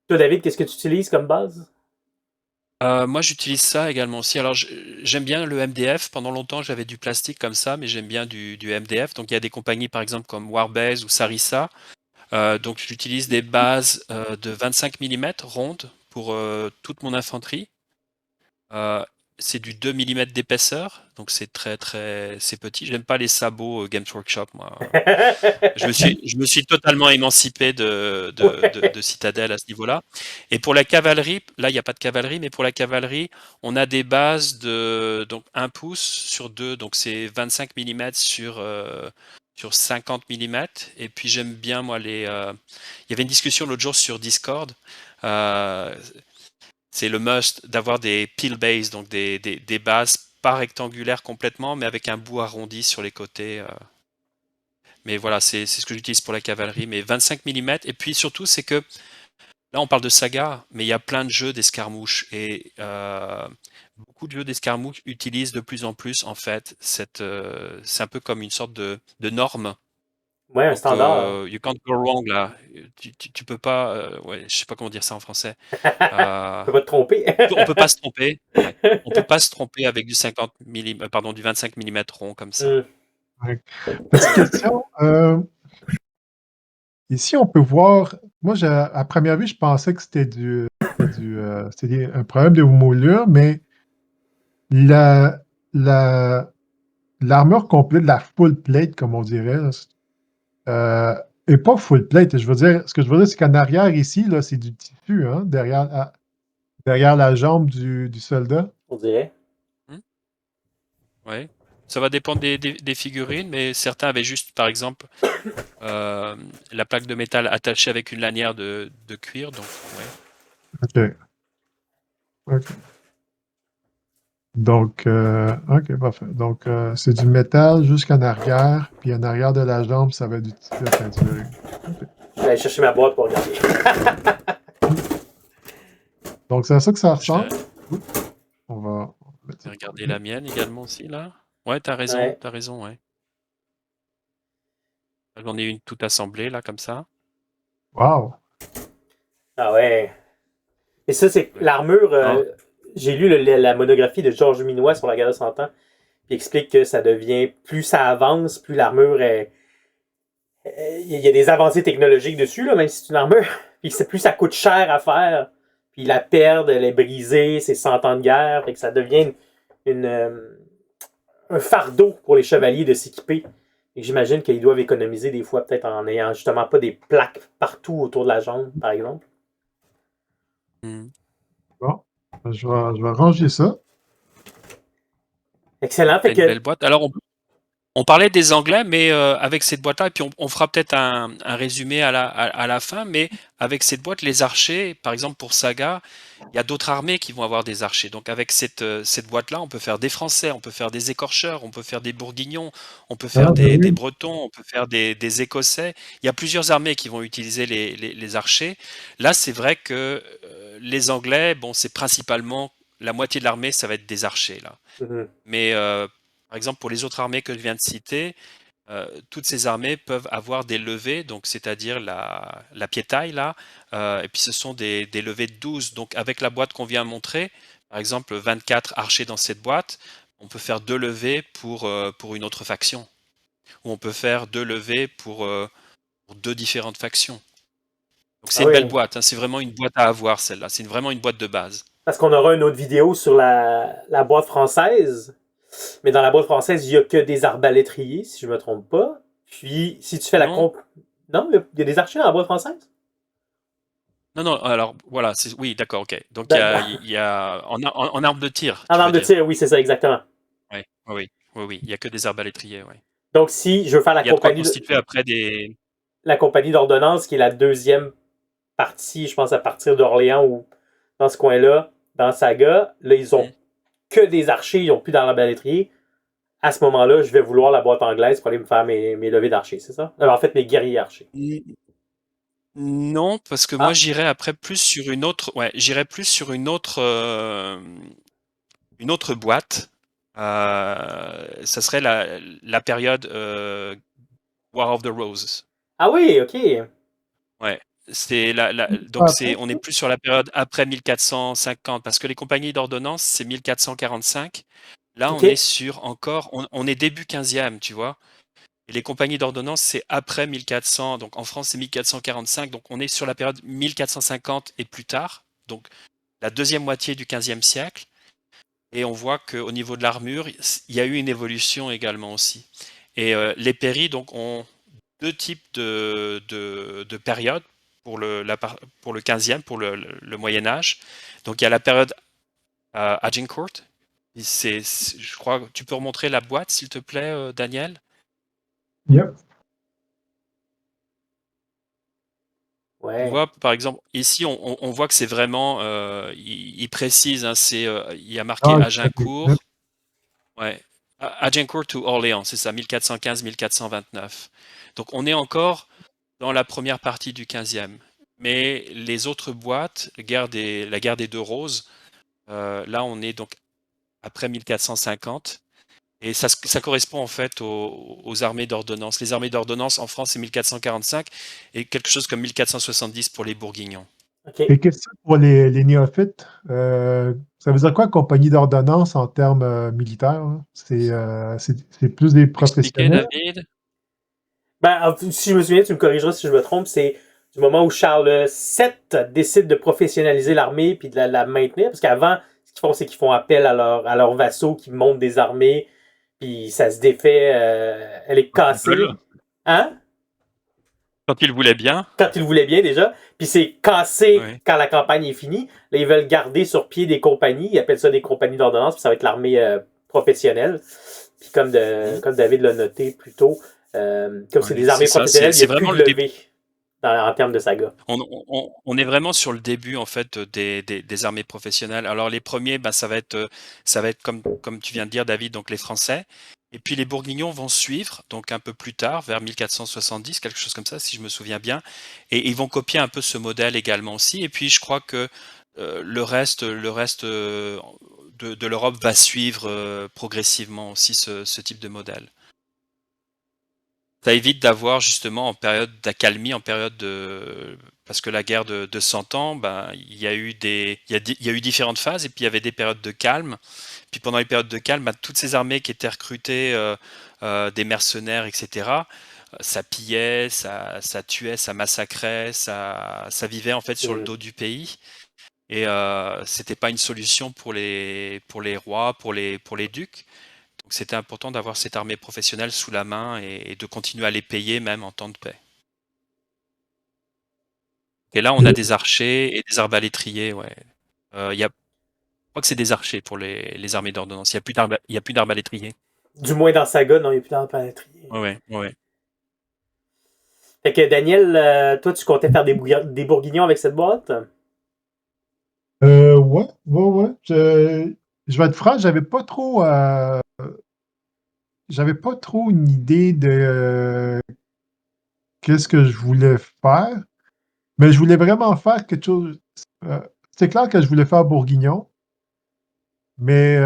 Toi, David, qu'est-ce que tu utilises comme base? Moi, j'utilise ça également aussi. Alors, j'aime bien le MDF. Pendant longtemps, j'avais du plastique comme ça, mais j'aime bien du MDF. Donc, il y a des compagnies, par exemple, comme Warbase ou Sarissa. Donc, j'utilise des bases de 25 mm rondes pour toute mon infanterie. Euh, c'est du 2 mm d'épaisseur, donc c'est c'est petit. J'aime pas les sabots Games Workshop, moi. Je me suis totalement émancipé Ouais. de Citadel à ce niveau-là. Et pour la cavalerie, là, il n'y a pas de cavalerie, mais pour la cavalerie, on a des bases de donc 1 pouce sur 2, donc c'est 25 mm sur 50 mm. Et puis j'aime bien, moi, il y avait une discussion l'autre jour sur Discord. Euh, c'est le must d'avoir des peel bases, donc des bases pas rectangulaires complètement, mais avec un bout arrondi sur les côtés. Mais voilà, c'est ce que j'utilise pour la cavalerie, mais 25 mm. Et puis surtout, c'est que là, on parle de saga, mais il y a plein de jeux d'escarmouches. Et beaucoup de jeux d'escarmouches utilisent de plus en plus, en fait, c'est un peu comme une sorte de norme. Ouais, un Donc, standard. you can't go wrong, là. Tu peux pas, ouais, je sais pas comment dire ça en français. Tu peux pas te tromper. On peut pas se tromper. Ouais. On peut pas se tromper avec du 50 mm, pardon, du 25 mm rond comme ça. Hmm. Ouais. Petite question. Ici, on peut voir. Moi, à première vue, je pensais que c'était un problème de moulure, mais la, la, l'armure complète, la full plate, comme on dirait, là, est pas full plate. Je veux dire, ce que je veux dire, c'est qu'en arrière, ici, là, c'est du tissu, hein, derrière la jambe du soldat. On dirait. Hmm. Ouais. Ça va dépendre des figurines, mais certains avaient juste, par exemple, la plaque de métal attachée avec une lanière de cuir. Donc, ouais. OK. OK. Donc, OK, parfait. Donc, c'est du métal jusqu'en arrière, puis en arrière de la jambe, ça va être du tissu à peinturer. OK. Je vais aller chercher ma boîte pour regarder. Donc, c'est à ça que ça Je ressemble. vais Oui. On va mettre ça de regarder côté. la mienne également aussi, là. Ouais, t'as Ouais. raison, ouais. J'en ai une toute assemblée, là, comme ça. Wow! Ah ouais. Et ça, c'est Ouais. l'armure. Non, J'ai lu la monographie de Georges Minois sur la guerre de 100 ans. Il explique que ça devient, plus ça avance, plus l'armure est. Il y a des avancées technologiques dessus, là, même si c'est une armure. Puis plus ça coûte cher à faire. Puis la perdre, elle est brisée, c'est 100 ans de guerre. Fait que ça devient un fardeau pour les chevaliers de s'équiper. Et j'imagine qu'ils doivent économiser des fois, peut-être en n'ayant justement pas des plaques partout autour de la jambe, par exemple. hmm. Bon, je vais ranger ça. Excellent. T'as Fait une que belle boîte. Alors, on parlait des Anglais, mais avec cette boîte-là, et puis on fera peut-être un résumé à la fin, mais avec cette boîte, les archers, par exemple pour Saga, il y a d'autres armées qui vont avoir des archers. Donc avec cette boîte-là, on peut faire des Français, on peut faire des Écorcheurs, on peut faire des Bourguignons, on peut faire Ah, ben des oui. Bretons, on peut faire des Écossais. Il y a plusieurs armées qui vont utiliser les archers. Là, c'est vrai que les Anglais, bon, c'est principalement la moitié de l'armée, ça va être des archers, là. mhm. Mais par exemple, pour les autres armées que je viens de citer, toutes ces armées peuvent avoir des levées, donc c'est-à-dire la piétaille là, et puis ce sont des levées de 12. Donc avec la boîte qu'on vient montrer, par exemple 24 archers dans cette boîte, on peut faire deux levées pour une autre faction, ou on peut faire deux levées pour deux différentes factions. Donc Ah c'est une belle oui. boîte, hein, c'est vraiment une boîte à avoir celle-là, c'est vraiment une boîte de base. Parce qu'on aura une autre vidéo sur la boîte française. Mais dans la boîte française, il n'y a que des arbalétriers, si je ne me trompe pas. Puis, si tu fais la Non, comp. Non, il y a des archers dans la boîte française? non, non, alors voilà, oui, d'accord, ok. Donc Dans- dans- il y a en arme de tir, En tu arme veux de dire. tir, oui, c'est ça, exactement. Oui, oui, oui, oui, oui, il y a que des arbalétriers, oui. Donc, si je veux faire Il y a de quoi constituer après des. la compagnie d'ordonnance, qui est la deuxième partie, je pense, à partir d'Orléans ou dans ce coin-là, dans Saga, là, ils ont Hmm. que des archers, ils n'ont plus dans l'arbalétrier. À ce moment-là, je vais vouloir la boîte anglaise pour aller me faire mes levées d'archers, c'est ça? En fait, mes guerriers archers. Non, parce que moi Ah, j'irais après plus sur une autre. Ouais, j'irais plus sur une autre boîte. Ça serait la période War of the Roses. ah oui, ok. Ouais. Donc Pas après, on est ça? plus sur la période après 1450, parce que les compagnies d'ordonnance, c'est 1445. Là, Ok. on est sur encore, on est début 15e, tu vois. Et les compagnies d'ordonnance, c'est après 1400. Donc en France, c'est 1445. Donc on est sur la période 1450 et plus tard. Donc la deuxième moitié du 15e siècle. Et on voit qu'au niveau de l'armure, il y a eu une évolution également aussi. Et les péris donc, ont deux types de périodes pour le 15e, pour le Moyen Âge. Donc il y a la période Agincourt. Je crois, tu peux remontrer la boîte, s'il te plaît, Daniel? Yep. Tu Ouais. vois, par exemple, ici, on voit que c'est vraiment, il précise, hein, il y a marqué Ah, Agincourt, ouais, Agincourt to Orléans, c'est ça, 1415-1429. Donc on est encore dans la première partie du 15e. Mais les autres boîtes, la guerre des Deux Roses, là on est donc après 1450. Et ça correspond en fait aux armées d'ordonnance. Les armées d'ordonnance en France, c'est 1445 et quelque chose comme 1470 pour les Bourguignons. Et Ok. question pour les néophytes. Ça veut dire quoi, compagnie d'ordonnance en termes militaires, là? C'est plus des Expliquez, professionnels? David? Ben, si je me souviens, tu me corrigeras si je me trompe, c'est du moment où Charles VII décide de professionnaliser l'armée puis de la maintenir. Parce qu'avant, ce qu'ils font, c'est qu'ils font appel à leurs vassaux qui montent des armées, puis ça se défait, elle est Quand ils veulent. cassée. Hein? Quand ils voulaient bien. Quand ils le voulaient bien déjà. Puis c'est cassé Oui. quand la campagne est finie. Là, ils veulent garder sur pied des compagnies. Ils appellent ça des compagnies d'ordonnance, puis ça va être l'armée professionnelle. Puis Mhm. comme David l'a noté plus tôt, comme c'est Ouais, des c'est armées ça. professionnelles, il n'y C'est a plus vraiment de le début. levée en termes de saga. On est vraiment sur le début en fait des armées professionnelles. Alors les premiers, ben, ça va être comme tu viens de dire, David, donc les Français. Et puis les Bourguignons vont suivre, donc un peu plus tard, vers 1470, quelque chose comme ça, si je me souviens bien. Et ils vont copier un peu ce modèle également aussi. Et puis je crois que le reste de l'Europe va suivre progressivement aussi ce type de modèle. Ça évite d'avoir justement en période d'accalmie, en période de... Parce que la guerre de 100 ans, ben, il y a eu différentes phases et puis il y avait des périodes de calme. Puis pendant les périodes de calme, ben, toutes ces armées qui étaient recrutées, des mercenaires, etc., ça pillait, ça tuait, ça massacrait, ça vivait en fait sur le dos du pays. Et c'était pas une solution pour les rois, pour les ducs. Donc c'était important d'avoir cette armée professionnelle sous la main et de continuer à les payer même en temps de paix. Et là, on a des archers et des arbalétriers. Ouais. Je crois que c'est des archers pour les armées d'ordonnance. Il y a plus d'arbalétriers. Du moins dans Saga, non, il n'y a plus d'arbalétriers. Ouais. Fait que Daniel, toi, tu comptais faire des bourguignons avec cette boîte? Ouais. Je vais être franc, j'avais pas trop une idée de qu'est-ce que je voulais faire, mais je voulais vraiment faire quelque chose. euh, c'est clair que je voulais faire Bourguignon, mais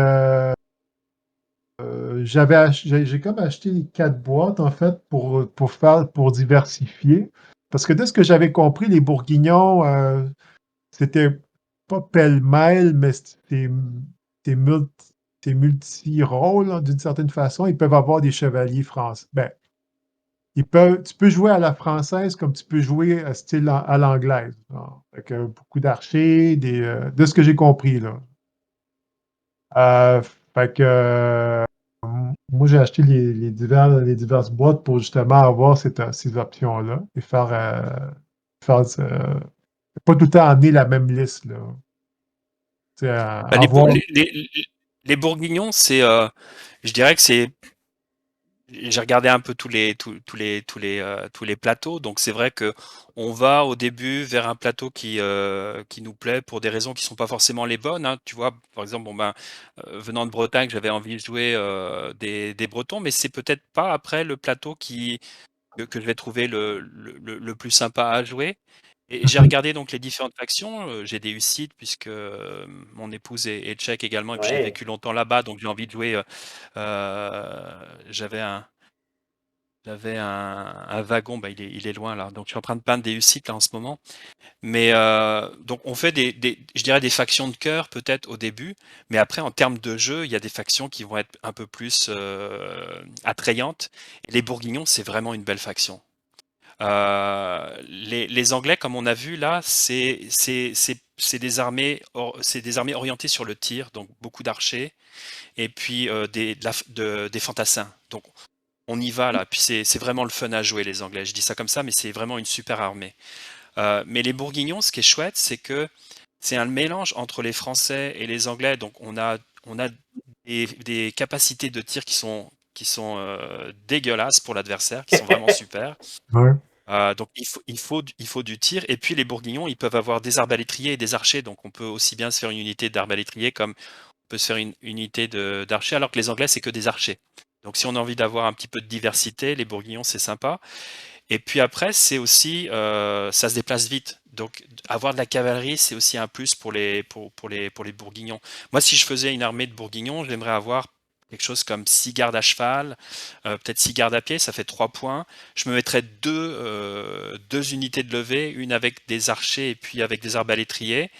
j'ai comme acheté les 4 boîtes en fait pour diversifier. Parce que de ce que j'avais compris, les Bourguignons, c'était pas pêle-mêle, mais c'est multi-rôles, hein, d'une certaine façon. Ils peuvent avoir des chevaliers français. Ben, tu peux jouer à la française comme tu peux jouer à style à l'anglaise. Avec beaucoup d'archers, de ce que j'ai compris, là. Euh, fait que moi, j'ai acheté les diverses boîtes pour justement avoir ces options-là et pas tout le temps amener la même liste, là. Tu sais, Bah, avoir. les Bourguignons, je dirais que c'est. J'ai regardé un peu tous les plateaux, donc c'est vrai que on va au début vers un plateau qui nous plaît pour des raisons qui sont pas forcément les bonnes, hein. Tu vois, par exemple, bon ben, venant de Bretagne, j'avais envie de jouer des Bretons, mais c'est peut-être pas après le plateau que je vais trouver le plus sympa à jouer. Et j'ai regardé donc les différentes factions. J'ai des Hussites puisque mon épouse est tchèque également, et puis j'ai Ouais. vécu longtemps là-bas, donc j'ai envie de jouer. Euh, j'avais un, un wagon, bah, il est loin là, donc je suis en train de peindre des Hussites là en ce moment. Mais donc on fait je dirais des factions de cœur peut-être au début, mais après en termes de jeu, il y a des factions qui vont être un peu plus attrayantes. Et les Bourguignons, c'est vraiment une belle faction. Les Anglais, comme on a vu là, c'est des armées, c'est des armées orientées sur le tir, donc beaucoup d'archers, et puis des fantassins. Donc on y va là, puis c'est vraiment le fun à jouer les Anglais. Je dis ça comme ça, mais c'est vraiment une super armée. Mais les Bourguignons, ce qui est chouette, c'est que c'est un mélange entre les Français et les Anglais. Donc on a des capacités de tir qui sont dégueulasses pour l'adversaire, qui sont vraiment super. Ouais. Donc il faut du tir. Et puis les Bourguignons, ils peuvent avoir des arbalétriers et des archers. Donc on peut aussi bien se faire une unité d'arbalétriers comme on peut se faire une unité d'archers, alors que les Anglais, c'est que des archers. Donc si on a envie d'avoir un petit peu de diversité, les Bourguignons, c'est sympa. Et puis après, c'est aussi, ça se déplace vite. Donc avoir de la cavalerie, c'est aussi un plus pour les Bourguignons. Moi, si je faisais une armée de Bourguignons, j'aimerais avoir quelque chose comme 6 gardes à cheval, peut-être 6 gardes à pied, ça fait 3 points. Je me mettrais deux unités de levée, une avec des archers et puis avec des arbalétriers.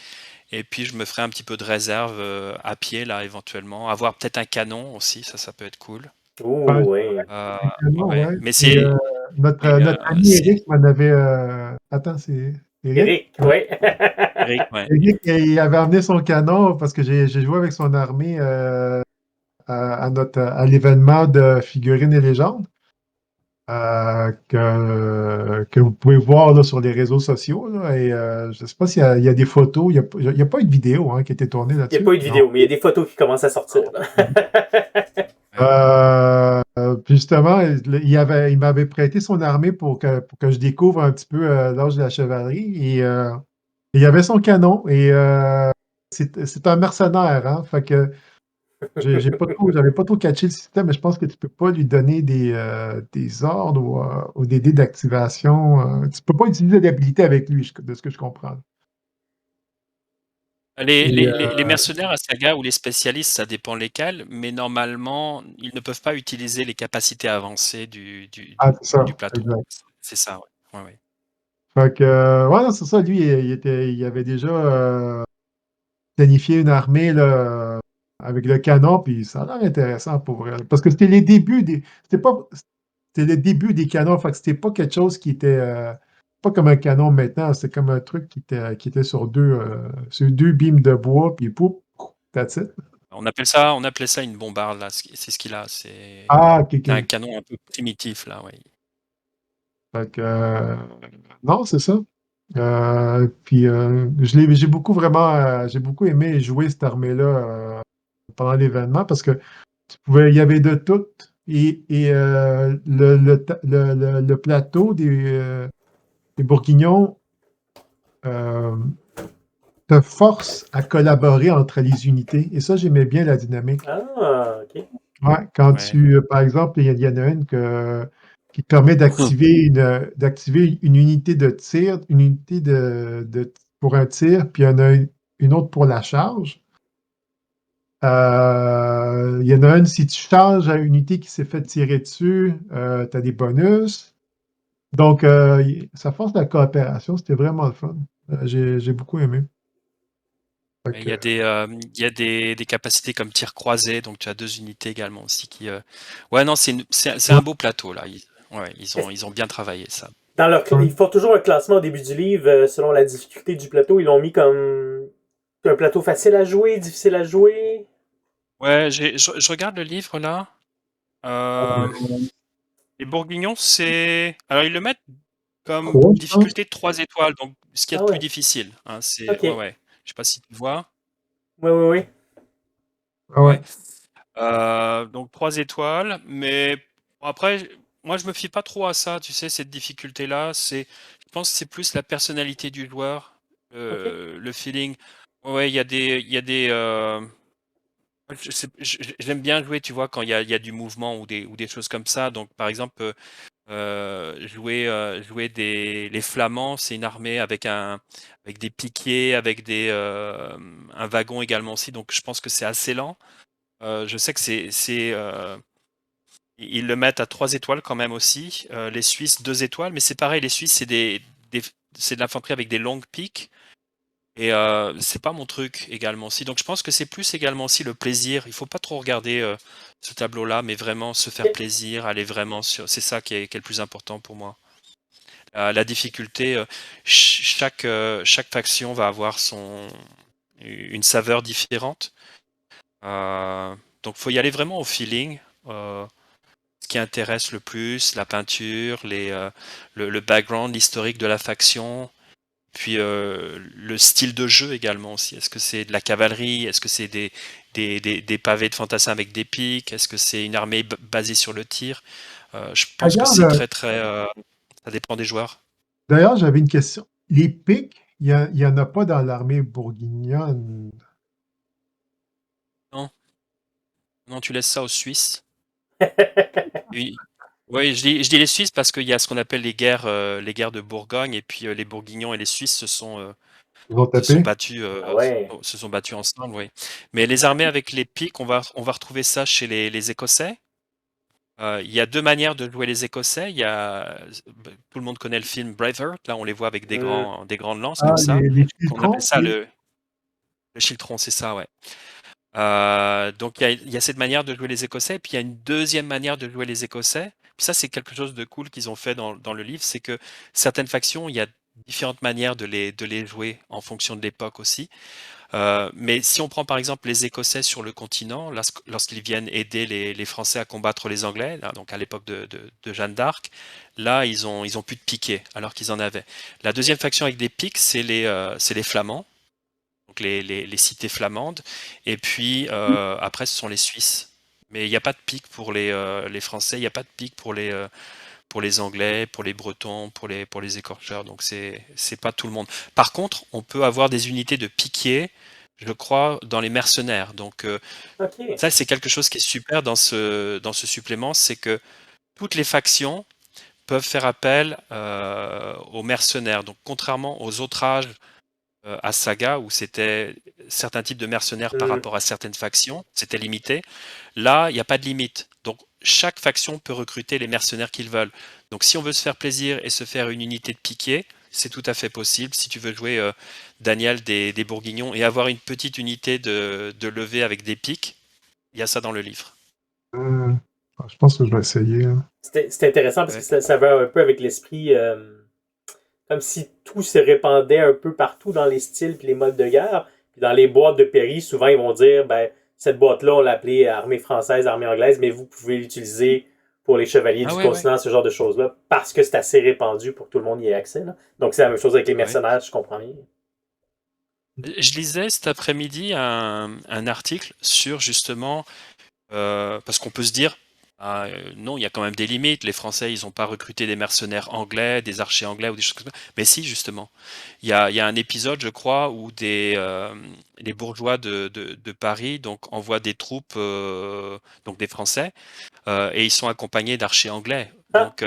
Et puis je me ferais un petit peu de réserve à pied, là, éventuellement. Avoir peut-être un canon aussi, ça peut être cool. Ouais, Ouais. exactement, Ouais. ouais. Mais Et, notre ami Eric m'en avait. Attends, c'est Eric? Eric, ouais. Eric, ouais. Eric, il avait amené son canon parce que j'ai joué avec son armée à l'événement de Figurines et légendes que vous pouvez voir là, sur les réseaux sociaux. Là, et je ne sais pas il y a des photos. Il y a pas une vidéo qui a été tournée Il n'y a là-dessus. pas eu de Non. vidéo, mais il y a des photos qui commencent à sortir. Là. Ouais. Puis justement, il m'avait prêté son armée pour que je découvre un petit peu l'âge de la chevalerie. Et il y avait son canon. Et c'est un mercenaire, hein? Fait que j'avais pas trop catché le système, mais je pense que tu peux pas lui donner des ordres ou des dés d'activation. Tu peux pas utiliser d'habilité avec lui, de ce que je comprends. Et, Les mercenaires à saga ou les spécialistes, ça dépend lesquels, mais normalement, ils ne peuvent pas utiliser les capacités avancées c'est ça, du plateau. exact. C'est ça, ouais. Ouais, ouais. Fait que, ouais, non, c'est ça, lui, il avait déjà planifié une armée là, avec le canon, puis ça a l'air intéressant pour vrai. Parce que c'était les débuts des. C'était le début des canons, fait que c'était pas quelque chose qui était. Pas comme un canon maintenant, c'était comme un truc qui était sur deux beams de bois, puis pouf, that's it. On appelait ça une bombarde, là. C'est ce qu'il a. Ah, ok, C'est un ok. canon un peu primitif, là, ouais. Fait que, non, c'est ça. Puis j'ai beaucoup aimé jouer cette armée-là pendant l'événement parce que il y avait de tout. Et le plateau des Bourguignons euh, te force à collaborer entre les unités. Et ça, j'aimais bien la dynamique. Ah, ok. Ouais, quand Ouais. par exemple, il y en a une qui te permet d'activer une unité de tir, une unité pour un tir, puis il y en a une autre pour la charge. Il y en a une, si tu charges à une unité qui s'est fait tirer dessus, tu as des bonus. Donc, ça force la coopération. C'était vraiment le fun. J'ai beaucoup aimé. Fait Il que, y a des capacités comme tir croisé, donc tu as deux unités également aussi qui. Ouais, non, c'est ouais, un beau plateau là. Ouais, ils ont bien travaillé ça. Ils font toujours un classement au début du livre selon la difficulté du plateau. Ils l'ont mis comme un plateau facile à jouer, difficile à jouer. Ouais, je regarde le livre là. Euh, les Bourguignons, c'est. Alors ils le mettent comme trois, je pense. difficulté de 3 étoiles, donc ce qui est Ah de plus ouais. difficile. Hein, Ok. ouais, ouais. Je sais pas si tu vois. Oui, oui, oui. Ah ouais. Ouais. Donc 3 étoiles, mais bon, après, moi je me fie pas trop à ça, tu sais, cette difficulté-là, je pense que c'est plus la personnalité du joueur, Ok. le feeling. Ouais, j'aime bien jouer, tu vois, quand il y a du mouvement ou des choses comme ça. Donc par exemple, jouer les Flamands, c'est une armée avec des piquiers, avec un wagon également aussi. Donc je pense que c'est assez lent. Je sais que ils le mettent à 3 étoiles quand même aussi. Les Suisses, 2 étoiles, mais c'est pareil, les Suisses, des- c'est de l'infanterie avec des longues piques. Et c'est pas mon truc également aussi. Donc je pense que c'est plus également aussi le plaisir. Il faut pas trop regarder ce tableau-là, mais vraiment se faire Ok. plaisir, aller vraiment sur. C'est ça qui est le plus important pour moi. La difficulté, chaque faction va avoir une saveur différente. Donc faut y aller vraiment au feeling. Euh, Ce qui intéresse le plus, la peinture, le background, l'historique de la faction, puis le style de jeu également aussi. Est-ce que c'est de la cavalerie? Est-ce que c'est des pavés de fantassins avec des piques? Est-ce que c'est une armée basée sur le tir? Je pense que D'ailleurs, c'est très très. Ça dépend des joueurs. d'ailleurs, j'avais une question. Les pics, il y en a pas dans l'armée bourguignonne. Non, non, tu laisses ça aux Suisses. Oui, oui, je dis les Suisses parce qu'il y a ce qu'on appelle les guerres de Bourgogne, et puis les Bourguignons et les Suisses Ils vont taper. Ah ouais. se sont battus ensemble, oui. Mais les armées avec les piques, on va retrouver ça chez les Écossais. Il y a deux manières de jouer les Écossais. Tout le monde connaît le film Braveheart. Là, on les voit avec Hmm. des grandes lances Ah, comme ça. les On appelle filtrons, ça le schiltron, c'est ça, ouais. Donc il y a cette manière de jouer les Écossais, puis il y a une deuxième manière de jouer les Écossais. Puis ça, c'est quelque chose de cool qu'ils ont fait dans le livre, c'est que certaines factions, il y a différentes manières de les jouer en fonction de l'époque aussi. Mais si on prend par exemple les Écossais sur le continent, lorsqu'ils viennent aider les Français à combattre les Anglais, là, donc à l'époque de Jeanne d'Arc, là ils ont plus de piquets alors qu'ils en avaient. La deuxième faction avec des piques, c'est les Flamands, donc les cités flamandes, et puis après ce sont les Suisses. Mais il n'y a pas de pic pour les Français, il n'y a pas de pic pour les Anglais, pour les Bretons, pour les écorcheurs. Donc c'est pas tout le monde. Par contre, on peut avoir des unités de piquiers, je crois, dans les mercenaires. Donc OK. ça, c'est quelque chose qui est super dans ce supplément, c'est que toutes les factions peuvent faire appel aux mercenaires. Donc contrairement aux autres âges à Saga, où c'était certains types de mercenaires par rapport à certaines factions, c'était limité. Là, il n'y a pas de limite. Donc, chaque faction peut recruter les mercenaires qu'ils veulent. Donc, si on veut se faire plaisir et se faire une unité de piquet, c'est tout à fait possible. Si tu veux jouer Daniel des Bourguignons et avoir une petite unité de levée avec des piques, il y a ça dans le livre. Je pense que je vais essayer. Hein. C'était intéressant parce Ouais. que ça va un peu avec l'esprit, comme si tout se répandait un peu partout dans les styles et les modes de guerre. Puis dans les boîtes de Perry, souvent ils vont dire, ben, cette boîte-là, on l'appelait armée française, armée anglaise, mais vous pouvez l'utiliser pour les chevaliers du Ouais. continent, ce genre de choses-là, parce que c'est assez répandu pour que tout le monde y ait accès. Là. Donc c'est la même chose avec les mercenaires, je comprends bien. Je lisais cet après-midi un article sur justement, parce qu'on peut se dire, non, il y a quand même des limites. Les Français, ils n'ont pas recruté des mercenaires anglais, des archers anglais ou des choses comme ça. Mais si, justement. Il y a un épisode, je crois, où les bourgeois de Paris donc, envoient des troupes, donc des Français, et ils sont accompagnés d'archers anglais. Ah. Donc,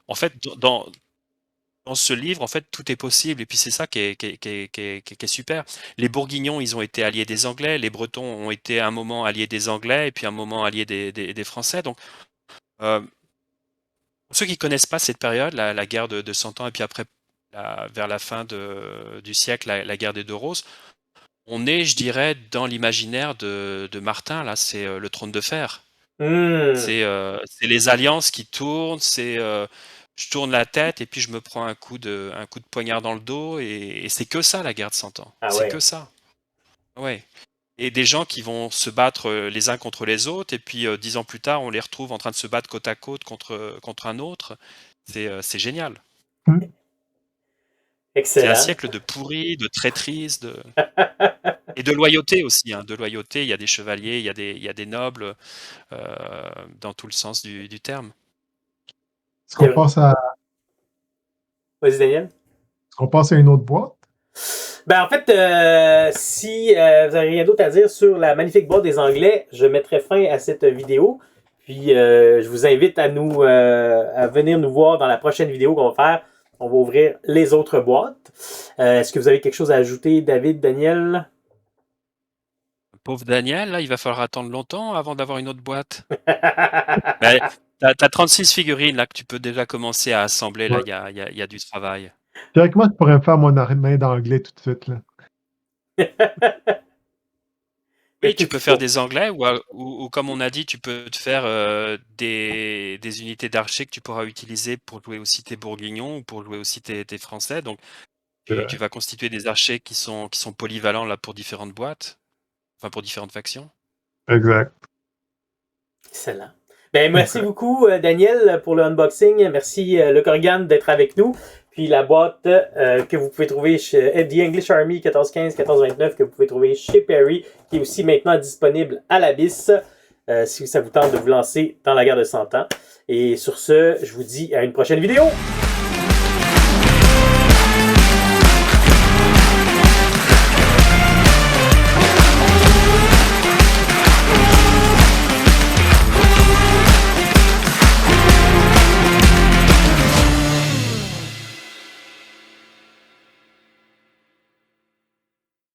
en fait, dans ce livre, en fait, tout est possible. Et puis, c'est ça qui est super. Les Bourguignons, ils ont été alliés des Anglais. Les Bretons ont été un moment alliés des Anglais et puis un moment alliés des Français. Donc, pour ceux qui ne connaissent pas cette période, la guerre de 100 ans, et puis après, vers la fin du siècle, la guerre des Deux Roses, on est, je dirais, dans l'imaginaire de Martin. Là, c'est le trône de fer. C'est les alliances qui tournent, je tourne la tête et puis je me prends un coup de poignard dans le dos et c'est que ça la guerre de 100 ans. Ah C'est ouais. que ça. Ouais. Et des gens qui vont se battre les uns contre les autres et puis 10 ans plus tard on les retrouve en train de se battre côte à côte contre un autre. C'est génial. C'est un Excellent. siècle de pourri, de traîtrise, et de loyauté aussi. Hein. De loyauté, il y a des chevaliers, il y a des nobles, dans tout le sens du terme. Est-ce qu'on passe à... Vas-y, Daniel. Est-ce qu'on passe à une autre boîte? Ben, en fait, si vous n'avez rien d'autre à dire sur la magnifique boîte des Anglais, je mettrai fin à cette vidéo. Puis, je vous invite à venir nous voir dans la prochaine vidéo qu'on va faire. On va ouvrir les autres boîtes. Est-ce que vous avez quelque chose à ajouter, David, Daniel? Pauvre Daniel, là, il va falloir attendre longtemps avant d'avoir une autre boîte. Ben, t'as 36 figurines là que tu peux déjà commencer à assembler. Là, Ouais. il y a du travail. Théoriquement, je pourrais me faire mon armée d'anglais tout de suite. Là. Oui, tu peux faire des anglais ou comme on a dit, tu peux te faire des unités d'archers que tu pourras utiliser pour jouer aussi tes bourguignons ou pour jouer aussi tes français. Donc, tu vas constituer des archers qui sont polyvalents là pour différentes boîtes, enfin pour différentes factions. Exact. Excellent. Ben, merci beaucoup, Daniel, pour le unboxing. Merci, Le Corrigan, d'être avec nous. Puis la boîte que vous pouvez trouver chez The English Army 1415-1429, que vous pouvez trouver chez Perry, qui est aussi maintenant disponible à l'Abyss, si ça vous tente de vous lancer dans la guerre de 100 ans. Et sur ce, je vous dis à une prochaine vidéo.